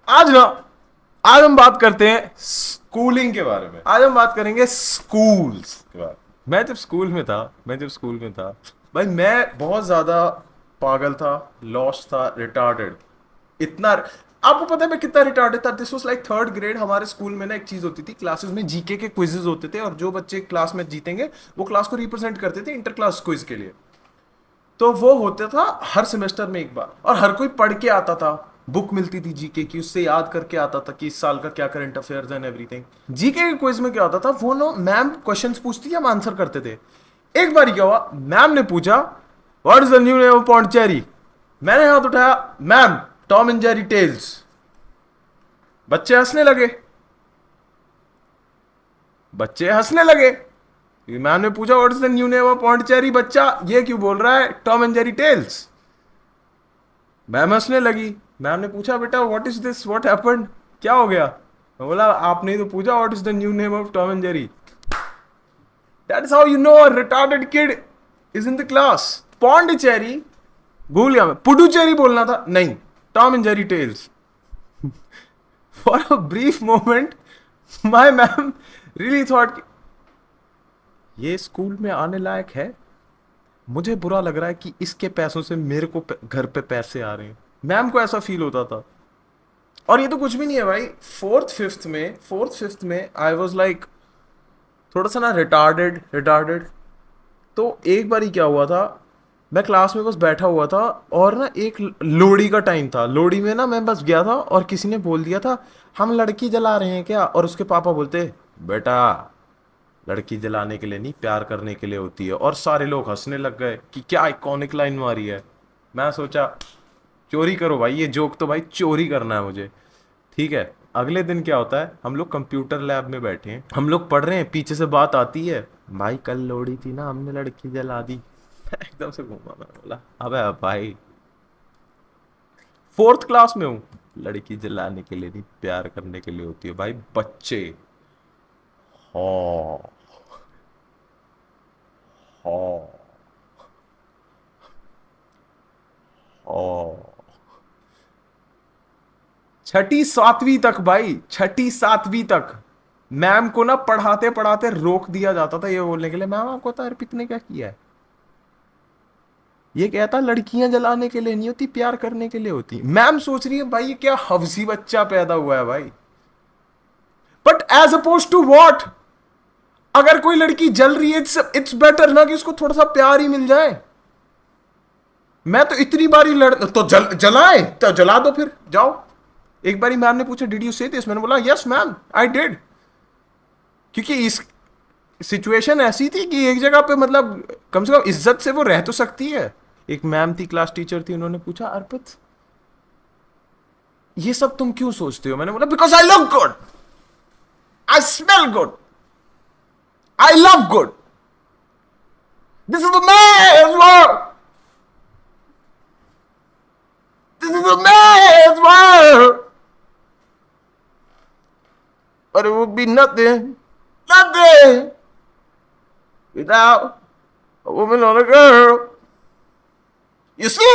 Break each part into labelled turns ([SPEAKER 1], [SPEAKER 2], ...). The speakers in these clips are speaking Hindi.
[SPEAKER 1] आज ना, आज हम बात करते हैं स्कूलिंग के बारे में। आज हम बात करेंगे स्कूल्स के बारे में। मैं जब स्कूल में था भाई, मैं बहुत ज्यादा पागल था, लॉस्ट था, रिटार्डेड। इतना, आपको पता है मैं कितना रिटार्डेड था? This was like third grade. हमारे स्कूल में ना एक चीज होती थी, क्लासेस में जीके के क्विजेज होते थे, और जो बच्चे क्लास में जीतेंगे वो क्लास को रिप्रेजेंट करते थे इंटर क्लास क्विज के लिए। तो वो होता था हर सेमेस्टर में एक बार, और हर कोई पढ़ के आता था। बुक मिलती थी जीके की, उससे याद करके आता था कि इस साल का क्या current affairs and everything. GK के क्विज में क्या होता था, वो नो मैम क्वेश्चंस पूछती थी, हम आंसर करते थे। एक बार क्या हुआ, मैम ने पूछा what is the new name of Pondicherry. मैंने हाथ उठाया, ma'am Tom and Jerry tales. बच्चे हंसने लगे, बच्चे हंसने लगे। मैम ने पूछा what is the new name of Pondicherry, बच्चा ये क्यों बोल रहा है Tom and Jerry tales. Ma'am हंसने लगी। मैम ने पूछा बेटा what is this, what happened, क्या हो गया। मैं बोला आपने ही तो पूछा what is the new name of Tom and Jerry. That is how you know a retarded kid is in the class. Pondicherry भूल गया मैं, पुडुचेरी बोलना था, नहीं, Tom and Jerry tales. For a brief moment my ma'am really thought ये स्कूल में आने लायक है। मुझे बुरा लग रहा है कि इसके पैसों से मेरे को घर पे पैसे आ रहे हैं। मैम को ऐसा फील होता था। और ये तो कुछ भी नहीं है भाई, फोर्थ फिफ्थ में आई वॉज लाइक थोड़ा सा ना रिटार्डेड रिटार्डेड। तो एक बार ही क्या हुआ था, मैं क्लास में बस बैठा हुआ था, और ना एक लोहड़ी का टाइम था। लोहड़ी में ना मैं बस गया था, और किसी ने बोल दिया था हम लड़की जला रहे हैं क्या, और उसके पापा बोलते बेटा लड़की जलाने के लिए नहीं, प्यार करने के लिए होती है। और सारे लोग हंसने लग गए कि क्या आइकॉनिक लाइन मारी है। मैं सोचा चोरी करो भाई, ये जोक तो भाई चोरी करना है मुझे। ठीक है। अगले दिन क्या होता है, हम लोग कंप्यूटर लैब में बैठे हैं, हम लोग पढ़ रहे हैं, पीछे से बात आती है भाई कल लोड़ी थी ना, हमने लड़की जला दी। मैं एकदम से घूमा, मैंने बोला अबे भाई फोर्थ क्लास में हूँ, लड़की जलाने के लिए नहीं, प्यार करने के लिए होती है भाई बच्चे। हाँ, हाँ, हाँ। छठी सातवीं तक भाई, छठी सातवीं तक मैम को ना पढ़ाते पढ़ाते रोक दिया जाता था ये बोलने के लिए मैम आपको तो अर्पित ने क्या किया है। ये कहता लड़कियां जलाने के लिए नहीं होती, प्यार करने के लिए होती। मैम सोच रही है भाई ये क्या हवसी बच्चा पैदा हुआ है भाई। But as opposed to what, अगर कोई लड़की जल रही है इट्स बेटर ना कि उसको थोड़ा सा प्यार ही मिल जाए। मैं तो इतनी बारी लड़ तो जलाए तो जला दो फिर जाओ। एक बारी मैम ने पूछा डिड यू से दिस, मैंने बोला यस मैम आई डिड। क्योंकि इस सिचुएशन ऐसी थी कि एक जगह पे मतलब कम से कम इज्जत से वो रह तो सकती है। एक मैम थी, क्लास टीचर थी, उन्होंने पूछा अर्पित ये सब तुम क्यों सोचते हो। मैंने बोला because I love good, I smell good, I love good, this is the man world, this is the man world, but it would be nothing, nothing without a woman or a girl. You see?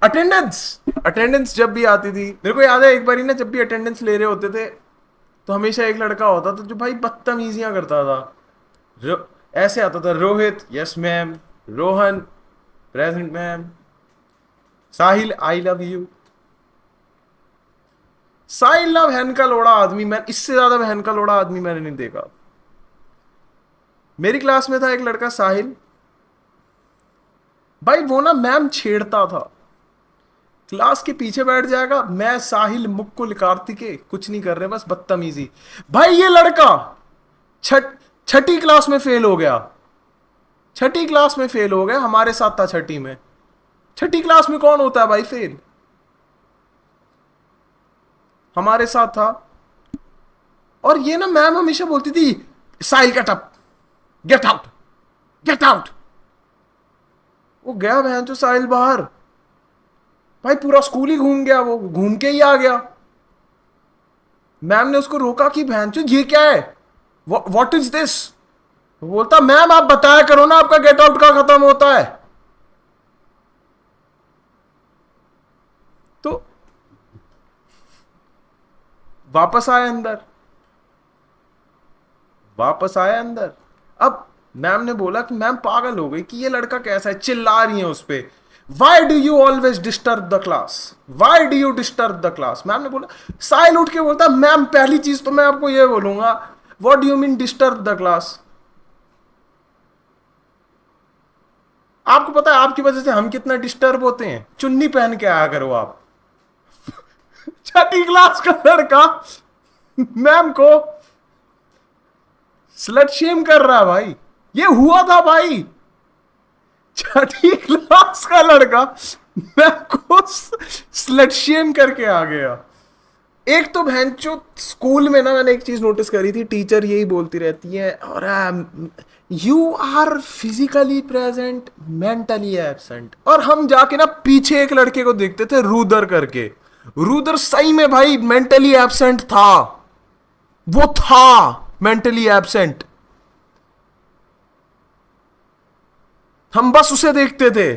[SPEAKER 1] Attendance, attendance जब भी आती थी, मेरे को याद है एक बारी ना जब भी अटेंडेंस ले रहे होते थे तो हमेशा एक लड़का होता था जो भाई बदतमीजियां करता था। ऐसे आता था Rohit yes ma'am, Rohan present ma'am, Sahil I love you. Sahil ना बहन का लोड़ा आदमी, मैं इससे ज्यादा बहन का लोड़ा आदमी मैंने नहीं देखा। मेरी क्लास में था एक लड़का साहिल, भाई वो ना मैम छेड़ता था, क्लास के पीछे बैठ जाएगा, मैं साहिल मुक्कुल कार्तिके कुछ नहीं कर रहे बस बदतमीजी। भाई ये लड़का छठ छठी क्लास में फेल हो गया, छठी क्लास में फेल हो गया, हमारे साथ था छठी में। छठी क्लास में कौन होता है भाई फेल, हमारे साथ था। और ये ना मैम हमेशा बोलती थी Sahil get up, get out, get out. वो गया बहन जो साहिल बाहर, भाई पूरा स्कूल ही घूम गया, वो घूम के ही आ गया। मैम ने उसको रोका कि बहन चो ये क्या है, व्हाट इज दिस। बोलता मैम आप बताया करो ना आपका गेट आउट का खत्म होता है। तो वापस आए अंदर, वापस आए अंदर। अब मैम ने बोला कि मैम पागल हो गई कि ये लड़का कैसा है, चिल्ला रही है उस पे। Why do you always disturb the class, why do you disturb the class. Ma'am ने बोला, साहिल उठ के बोलता, मैम पहली चीज तो मैं आपको ये बोलूंगा, what do you mean disturb the class. आपको पता है आपकी वजह से हम कितना डिस्टर्ब होते हैं, चुन्नी पहन के आया करो आप। छठी क्लास का लड़का मैम को स्लट शेम कर रहा है भाई, ये हुआ था भाई। छठी क्लास का लड़का मैम को स्लट शेम करके आ गया। एक तो बहनचो स्कूल में ना मैंने एक चीज नोटिस करी थी, टीचर यही बोलती रहती है, और you are physically present mentally absent. और हम जाके ना पीछे एक लड़के को देखते थे रूदर करके, रूदर सही में भाई मेंटली एब्सेंट था, वो था मेंटली एब्सेंट। हम बस उसे देखते थे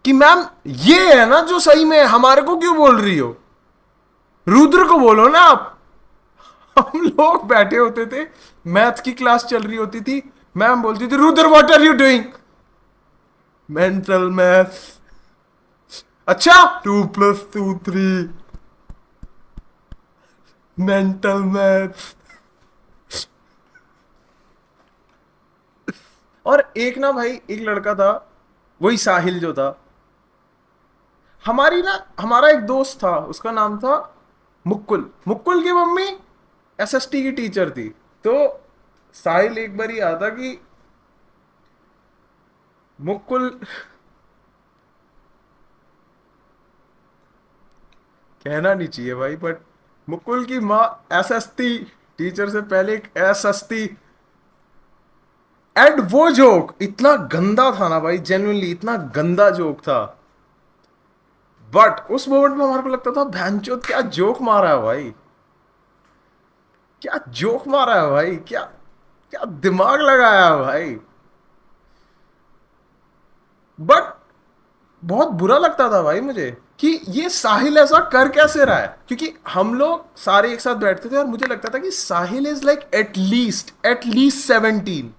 [SPEAKER 1] कि मैम ये है ना जो सही में, हमारे को क्यों बोल रही हो, रुद्र को बोलो ना आप। हम लोग बैठे होते थे, मैथ की क्लास चल रही होती थी, मैम बोलती थी, Rudra what are you doing, mental math. अच्छा 2+2 3, मेंटल मैथ। और एक ना भाई एक लड़का था, वही साहिल जो था, हमारा एक दोस्त था, उसका नाम था मुक्कुल। मुक्कुल की मम्मी एसएसटी की टीचर थी। तो साहिल एक बार ही आता कि मुक्कुल, कहना नहीं चाहिए भाई, बट मुकुल की माँ एसएसटी टीचर से पहले एक एसएसटी। एंड वो जोक इतना गंदा था ना भाई, जेन्युइनली इतना गंदा जोक था। बट उस मोमेंट में हमारे को लगता था भैंचोद क्या जोक मारा है भाई, क्या जोक मारा है भाई, क्या क्या दिमाग लगाया है भाई। बट बहुत बुरा लगता था भाई मुझे कि ये साहिल ऐसा कर कैसे रहा है, क्योंकि हम लोग सारे एक साथ बैठते थे और मुझे लगता था कि साहिल इज लाइक एटलीस्ट 17,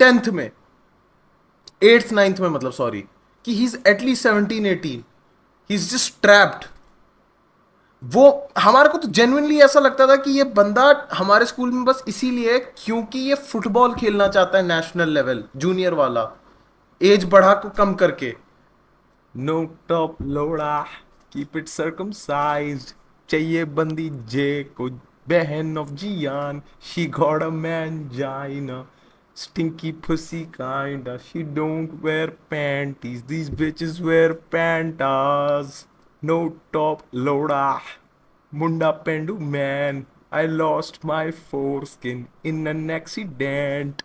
[SPEAKER 1] 10th में, 8th 9th में, मतलब सॉरी, कि he is at least 17 18, he is just trapped. वो हमारे को तो जेन्युइनली ऐसा लगता था कि ये बंदा हमारे स्कूल में बस इसीलिए है क्योंकि ये फुटबॉल खेलना चाहता है नेशनल लेवल जूनियर वाला, एज बढ़ा को कम करके। नो टॉप लोड़ा, कीप इट सर्कमसाइज्ड, चाहिए बंदी जे को, बहन ऑफ जियान, शी गॉट अ मैन जाइना, stinky pussy kinda, she don't wear panties, these bitches wear pantas, no top loda, munda pendu man, I lost my foreskin in an accident,